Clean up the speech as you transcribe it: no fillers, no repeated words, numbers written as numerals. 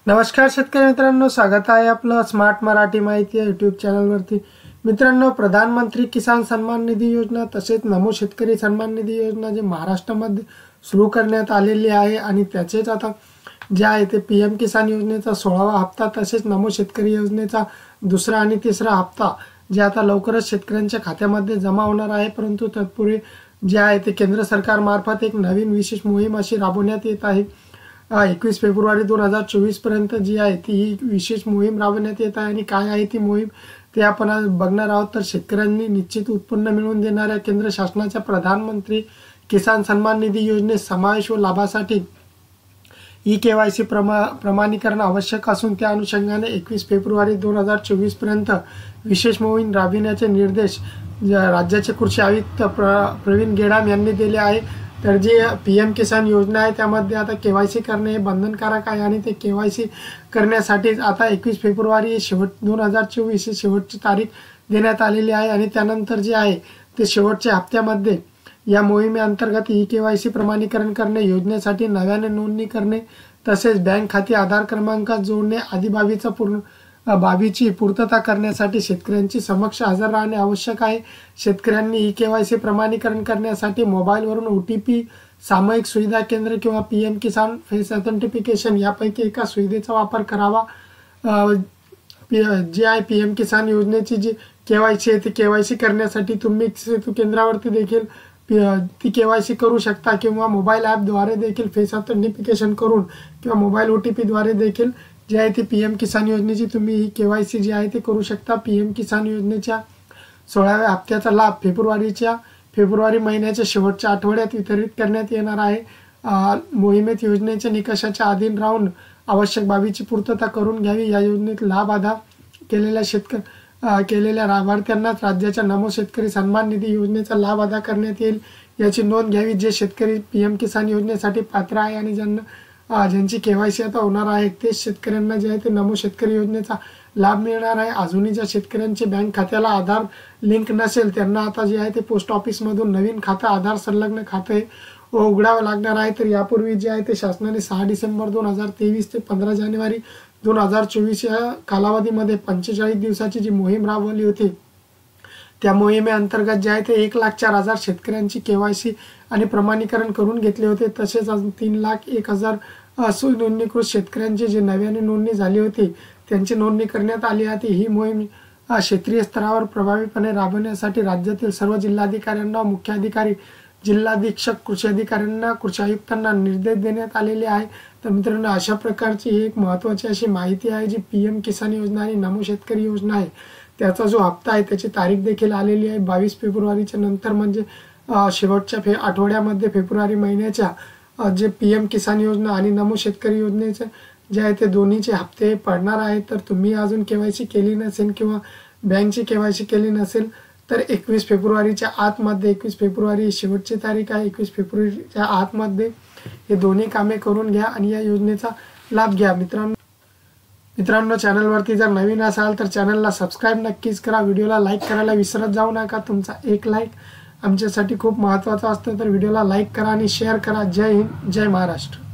नमस्कार शेतकरी मित्रांनो, स्वागत आहे आपलं स्मार्ट मराठी माहिती यूट्यूब चॅनलवरती। मित्रांनो, प्रधानमंत्री किसान सन्मान निधी योजना तसेच नमो शेतकरी सन्मान निधी योजना जे महाराष्ट्रामध्ये सुरू करण्यात आलेली आहे आणि त्याचेच आता जे आहे ते पीएम किसान योजनेचा 16वा हप्ता तसेच नमो शेतकरी योजनेचा दुसरा आणि तिसरा हप्ता जे आता लवकरच शेतकऱ्यांच्या खात्यामध्ये जमा होणार आहे। परंतु तत्पूर्वी जे आहे ते केंद्र सरकार मार्फत एक नवीन विशेष मोहीम अशी राबवण्यात येत आहे। 21 फेब्रुवारी 2024 पर्यंत जी आहे ती विशेष मोहीम राबवण्यात येत आहे। आणि काय आहे ती मोहीम ते आपण आज बघणार आहोत। तर शेतकऱ्यांनी निश्चित उत्पन्न मिळवून देणाऱ्या केंद्र शासनाच्या प्रधानमंत्री किसान सन्मान निधी योजनेत समावेश व लाभासाठी ई-केवायसी प्रमाणीकरण आवश्यक असून त्या अनुषंगाने 21 फेब्रुवारी 2024 पर्यंत विशेष मोहीम राबविण्याचे निर्देश राज्याचे कृषी आयुक्त प्रवीण गेडाम यांनी दिले आहे। तर जी पीएम किसान योजना आहे त्यामध्ये आता केवायसी करणे हे बंधनकारक आहे आणि ते केवायसी करण्यासाठी आता 21 फेब्रुवारी 2024 शेवटची तारीख देण्यात आलेली आहे। आणि त्यानंतर जे आहे ते शेवटच्या हप्त्यामध्ये या मोहिमेअंतर्गत ई-केवायसी प्रमाणीकरण करणे, योजनेसाठी नव्याने नोंदणी करणे तसेच बँक खाते आधार क्रमांकात जोडणे आदी बाबीची पूर्तता करण्यासाठी शेतकऱ्यांची समक्ष हजर राहणे आवश्यक आहे। शेतकऱ्यांनी ई-केवायसी प्रमाणीकरण करण्यासाठी मोबाईलवरून OTP, सामायिक सुविधा केंद्र किंवा पीएम किसान फेस ऑथेंटिफिकेशन यापैकी एका सुविधेचा वापर करावा। जे आहे पीएम किसान योजनेची जी केवायसी आहे ती केवायसी करण्यासाठी तुम्ही सेतू केंद्रावरती देखील ती केवायसी करू शकता किंवा मोबाईल ॲपद्वारे देखील फेस ऑथेंटिफिकेशन करून किंवा मोबाईल OTP द्वारे देखील जे आहे ती पीएम किसान योजनेची तुम्ही ही केवायसी जी आहे ती करू शकता। पीएम किसान योजनेच्या 16व्या हप्त्याचा लाभ फेब्रुवारी महिन्याच्या शेवटच्या आठवड्यात वितरित करण्यात येणार आहे। मोहिमेत योजनेच्या निकषाच्या अधीन राहून आवश्यक बाबीची पूर्तता करून घ्यावी। या योजनेत लाभ अदा केलेल्या लाभार्थ्यांनाच राज्याच्या नमो शेतकरी सन्मान निधी योजनेचा लाभ अदा करण्यात येईल याची नोंद घ्यावी। जे शेतकरी पीएम किसान योजनेसाठी पात्र आहे आणि ज्यांची केवायसी आता होणार आहे तेच शेतकऱ्यांना जे आहे ते नमो शेतकरी योजनेचा लाभ मिळणार आहे। अजूनही ज्या शेतकऱ्यांचे बँक खात्याला आधार लिंक नसेल त्यांना आता जे आहे ते पोस्ट ऑफिसमधून नवीन खातं आधार संलग्न खाते उघडावं लागणार आहे। तर यापूर्वी जे आहे ते शासनाने 6 डिसेंबर 2023 ते 15 जानेवारी 2024 या कालावधीमध्ये 45 दिवसाची जी मोहीम राबवली होती त्या मोहिमेअंतर्गत जे आहे ते 1,04,000 शेतकऱ्यांची केवायसी आणि प्रमाणीकरण करून घेतले होते। तसेच अजून 3,01,000 सुनोंदणीकृत शेतकऱ्यांची जी नव्याने नोंदणी झाली होती त्यांची नोंदणी करण्यात आली होती। ही मोहीम क्षेत्रीय स्तरावर प्रभावीपणे राबवण्यासाठी राज्यातील सर्व जिल्हाधिकाऱ्यांना, मुख्य अधिकारी, जिल्हा अधीक्षक, कृषी अधिकाऱ्यांना, कृषी आयुक्तांना निर्देश देण्यात आलेले आहे। तर मित्रांनो, अशा प्रकारची ही एक महत्त्वाची अशी माहिती आहे जी पीएम किसान योजना आणि नमो शेतकरी योजना आहे त्याचा जो हप्ता आहे त्याची तारीख देखील आलेली आहे 22 फेब्रुवारीच्या नंतर, म्हणजे शेवटच्या आठवड्यामध्ये फेब्रुवारी महिन्याच्या जे पीएम किसान योजना आणि नमो शेतकरी योजनेचे जे आहे ते दोन्हीचे हप्ते पडणार आहेत। तर तुम्ही अजून केवायसी केली नसेल किंवा बँकची केवायसी केली नसेल तर 21 फेब्रुवारीच्या आतमध्ये, 21 फेब्रुवारी शेवटची तारीख आहे, 21 फेब्रुवारीच्या आतमध्ये हे दोन्ही कामे करून घ्या आणि या योजनेचा लाभ घ्या। मित्रांनो, चॅनलवरती जर नवीन असाल तर चॅनलला सबस्क्राईब नक्कीच करा, व्हिडिओला लाईक करायला विसरत जाऊ नका। तुमचा एक लाईक आमच्यासाठी खूप महत्त्वाचा असतो, तर व्हिडिओला लाईक करा आणि शेअर करा। जय हिंद, जय महाराष्ट्र।